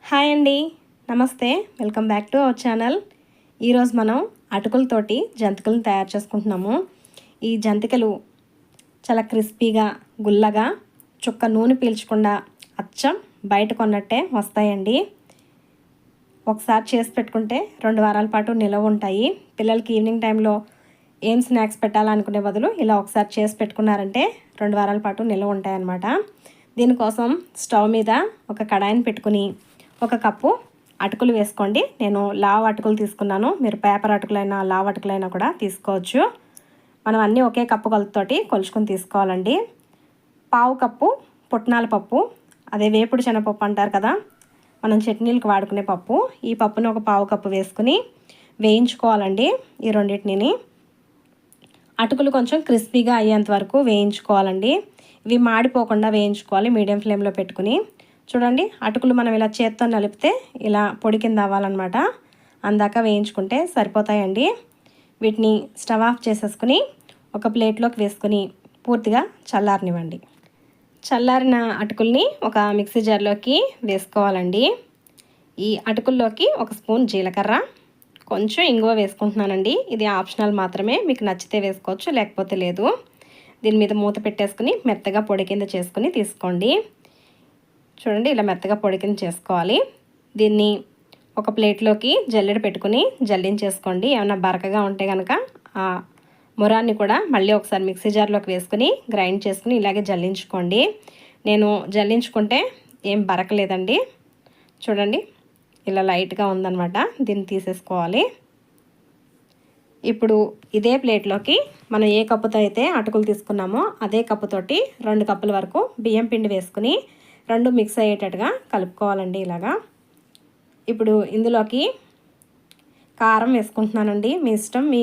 Hi అండి, నమస్తే. Welcome back to our channel. ఈరోజు మనం అటుకులతోటి జంతికలను తయారు చేసుకుంటున్నాము. ఈ జంతికలు చాలా క్రిస్పీగా, గుల్లగా, చుక్క నూనె పీల్చకుండా అచ్చం బయట కొన్నట్టే వస్తాయండి. ఒకసారి చేసి పెట్టుకుంటే 2 వారాల పాటు నిలవ ఉంటాయి. పిల్లలకి ఈవినింగ్ టైంలో ఏం స్నాక్స్ పెట్టాలనుకునే బదులు ఇలా ఒకసారి చేసి పెట్టుకున్నారంటే 2 వారాల పాటు నిలవ ఉంటాయన్నమాట. దీనికోసం స్టవ్ మీద ఒక కడాయిని పెట్టుకుని 1 కప్పు అటుకులు వేసుకోండి. నేను లావ్ అటుకులు తీసుకున్నాను. మీరు పేపర్ అటుకులైనా లావ్ అటుకులైనా కూడా తీసుకోవచ్చు. మనం అన్నీ ఒకే కప్పు కొలతతోటి కొలుచుకొని తీసుకోవాలండి. 1/2 కప్పు పుట్నాల పప్పు, అదే వేపుడు శనగపప్పు అంటారు కదా, మనం చట్నీలకు వాడుకునే పప్పు. ఈ పప్పుని 1/2 కప్పు వేసుకుని వేయించుకోవాలండి. ఈ రెండింటిని అటుకులు కొంచెం క్రిస్పీగా అయ్యేంత వరకు వేయించుకోవాలండి. ఇవి మాడిపోకుండా వేయించుకోవాలి మీడియం ఫ్లేమ్లో పెట్టుకుని. చూడండి, అటుకులు మనం ఇలా చేత్తో నలిపితే ఇలా పొడి కింద అవ్వాలన్నమాట. అందాక వేయించుకుంటే సరిపోతాయండి. వీటిని స్టవ్ ఆఫ్ చేసేసుకుని ఒక ప్లేట్లోకి వేసుకుని పూర్తిగా చల్లారనివ్వండి. చల్లారిన అటుకుల్ని ఒక మిక్సీ జార్లోకి వేసుకోవాలండి. ఈ అటుకుల్లోకి 1 స్పూన్ జీలకర్ర, కొంచెం ఇంగువ వేసుకుంటున్నానండి. ఇది ఆప్షనల్ మాత్రమే, మీకు నచ్చితే వేసుకోవచ్చు, లేకపోతే లేదు. దీని మీద మూత పెట్టేసుకుని మెత్తగా పొడి కింద చేసుకుని తీసుకోండి. చూడండి, ఇలా మెత్తగా పొడి కింద చేసుకోవాలి. దీన్ని ఒక ప్లేట్లోకి జల్లెడ పెట్టుకుని జల్లించేసుకోండి. ఏమైనా బరకగా ఉంటే కనుక ఆ మురాన్ని కూడా మళ్ళీ ఒకసారి మిక్సీ జార్లోకి వేసుకుని గ్రైండ్ చేసుకుని ఇలాగే జల్లించుకోండి. నేను జల్లించుకుంటే ఏం బరకలేదండి. చూడండి, ఇలా లైట్గా ఉందన్నమాట. దీన్ని తీసేసుకోవాలి. ఇప్పుడు ఇదే ప్లేట్లోకి మనం ఏ కప్పుతో అయితే అటుకులు తీసుకున్నామో అదే కప్పుతోటి 2 కప్పుల వరకు బియ్యం పిండి వేసుకుని 2 మిక్స్ అయ్యేటట్టుగా కలుపుకోవాలండి ఇలాగా. ఇప్పుడు ఇందులోకి కారం వేసుకుంటున్నానండి. మీ ఇష్టం, మీ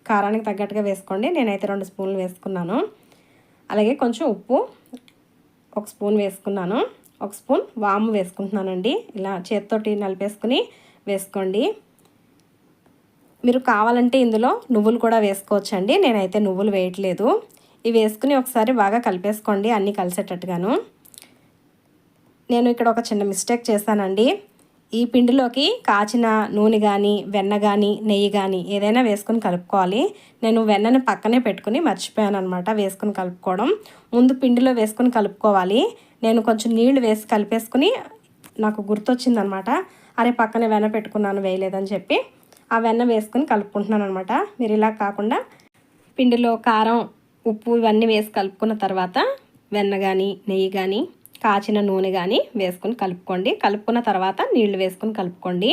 కారానికి తగ్గట్టుగా వేసుకోండి. నేనైతే 2 స్పూన్లు వేసుకున్నాను. అలాగే కొంచెం ఉప్పు 1 స్పూన్ వేసుకున్నాను. 1 స్పూన్ వాము వేసుకుంటున్నానండి. ఇలా చేత్తోటి నలిపేసుకుని వేసుకోండి. మీరు కావాలంటే ఇందులో నువ్వులు కూడా వేసుకోవచ్చండి. నేనైతే నువ్వులు వేయట్లేదు. ఇవి వేసుకుని ఒకసారి బాగా కలిపేసుకోండి అన్నీ కలిసేటట్టుగాను. నేను ఇక్కడ ఒక చిన్న మిస్టేక్ చేశానండి. ఈ పిండిలోకి కాచిన నూనె కానీ, వెన్న కానీ, నెయ్యి కానీ ఏదైనా వేసుకుని కలుపుకోవాలి. నేను వెన్నని పక్కనే పెట్టుకుని మర్చిపోయాను అనమాట వేసుకుని కలుపుకోవడం. ముందు పిండిలో వేసుకుని కలుపుకోవాలి. నేను కొంచెం నీళ్లు వేసి కలిపేసుకుని నాకు గుర్తొచ్చిందనమాట. అరే, పక్కనే వెన్న పెట్టుకున్నాను, వేయలేదని చెప్పి ఆ వెన్న వేసుకుని కలుపుకుంటున్నాను అనమాట. మీరు ఇలా కాకుండా పిండిలో కారం, ఉప్పు ఇవన్నీ వేసి కలుపుకున్న తర్వాత వెన్న కానీ, నెయ్యి కానీ, కాచిన నూనె కానీ వేసుకుని కలుపుకోండి. కలుపుకున్న తర్వాత నీళ్లు వేసుకుని కలుపుకోండి.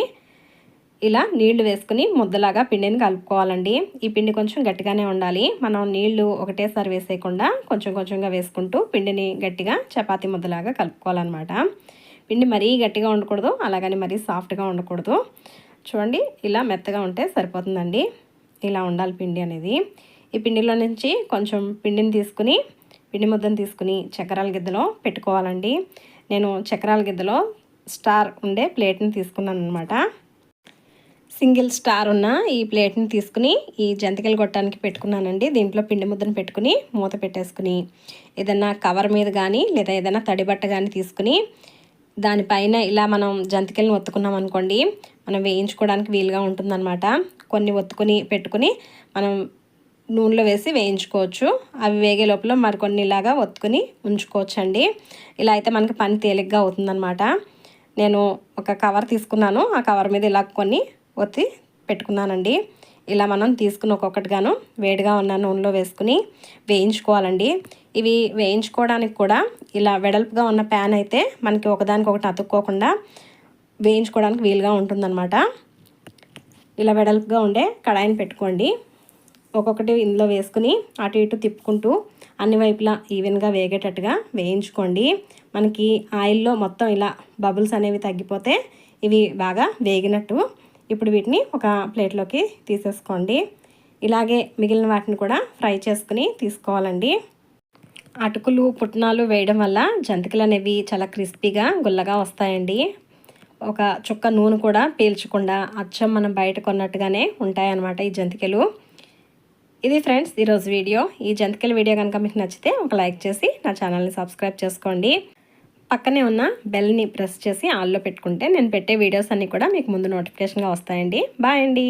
ఇలా నీళ్లు వేసుకుని ముద్దలాగా పిండిని కలుపుకోవాలండి. ఈ పిండి కొంచెం గట్టిగానే ఉండాలి. మనం నీళ్లు ఒకటేసారి వేసేయకుండా కొంచెం కొంచెంగా వేసుకుంటూ పిండిని గట్టిగా చపాతీ ముద్దలాగా కలుపుకోవాలన్నమాట. పిండి మరీ గట్టిగా ఉండకూడదు, అలాగని మరీ సాఫ్ట్గా ఉండకూడదు. చూడండి, ఇలా మెత్తగా ఉంటే సరిపోతుందండి. ఇలా ఉండాలి పిండి అనేది. ఈ పిండిలో నుంచి కొంచెం పిండిని తీసుకుని, పిండి ముద్దను తీసుకుని చక్రాల గిద్దలో పెట్టుకోవాలండి. నేను చక్రాల గిద్దలో స్టార్ ఉండే ప్లేట్ని తీసుకున్నాను అనమాట. సింగిల్ స్టార్ ఉన్న ఈ ప్లేట్ని తీసుకుని ఈ జంతికలు కొట్టడానికి పెట్టుకున్నానండి. దీంట్లో పిండి ముద్దను పెట్టుకుని మూత పెట్టేసుకుని ఏదైనా కవర్ మీద కానీ లేదా ఏదైనా తడి బట్ట కానీ తీసుకుని దానిపైన ఇలా మనం జంతికలను ఒత్తుకున్నాం అనుకోండి, మనం వేయించుకోవడానికి వీలుగా ఉంటుందన్నమాట. కొన్ని ఒత్తుకుని పెట్టుకుని మనం నూనెలో వేసి వేయించుకోవచ్చు. అవి వేగే లోపల మరికొన్ని ఇలాగా ఒత్తుకుని ఉంచుకోవచ్చండి. ఇలా అయితే మనకి పని తేలిగ్గా అవుతుందన్నమాట. నేను ఒక కవర్ తీసుకున్నాను. ఆ కవర్ మీద ఇలా కొన్ని ఒత్తి పెట్టుకున్నానండి. ఇలా మనం తీసుకుని ఒక్కొక్కటిగాను వేడిగా ఉన్న నూనెలో వేసుకుని వేయించుకోవాలండి. ఇవి వేయించుకోవడానికి కూడా ఇలా వెడల్పుగా ఉన్న ప్యాన్ అయితే మనకి ఒకదానికొకటి అతుక్కోకుండా వేయించుకోవడానికి వీలుగా ఉంటుందన్నమాట. ఇలా వెడల్పుగా ఉండే కడాయిని పెట్టుకోండి. ఒక్కొక్కటి ఇందులో వేసుకుని అటు ఇటు తిప్పుకుంటూ అన్ని వైపులా ఈవెన్గా వేగేటట్టుగా వేయించుకోండి. మనకి ఆయిల్లో మొత్తం ఇలా బబుల్స్ అనేవి తగ్గిపోతే ఇవి బాగా వేగినట్టు. ఇప్పుడు వీటిని ఒక ప్లేట్లోకి తీసేసుకోండి. ఇలాగే మిగిలిన వాటిని కూడా ఫ్రై చేసుకుని తీసుకోవాలండి. అటుకులు, పుట్నాలు వేయడం వల్ల జంతికలు అనేవి చాలా క్రిస్పీగా, గుల్లగా వస్తాయండి. ఒక చుక్క నూనె కూడా పీల్చకుండా అచ్చం మనం బయట కొన్నట్టుగానే ఉంటాయన్నమాట ఈ జంతికలు. ఇది ఫ్రెండ్స్ ఈరోజు వీడియో. ఈ జంతికల వీడియో కనుక మీకు నచ్చితే ఒక లైక్ చేసి నా ఛానల్ని సబ్స్క్రైబ్ చేసుకోండి. పక్కనే ఉన్న బెల్ని ప్రెస్ చేసి ఆల్లో పెట్టుకుంటే నేను పెట్టే వీడియోస్ అన్నీ కూడా మీకు ముందు నోటిఫికేషన్గా వస్తాయండి. బాయ్ అండి.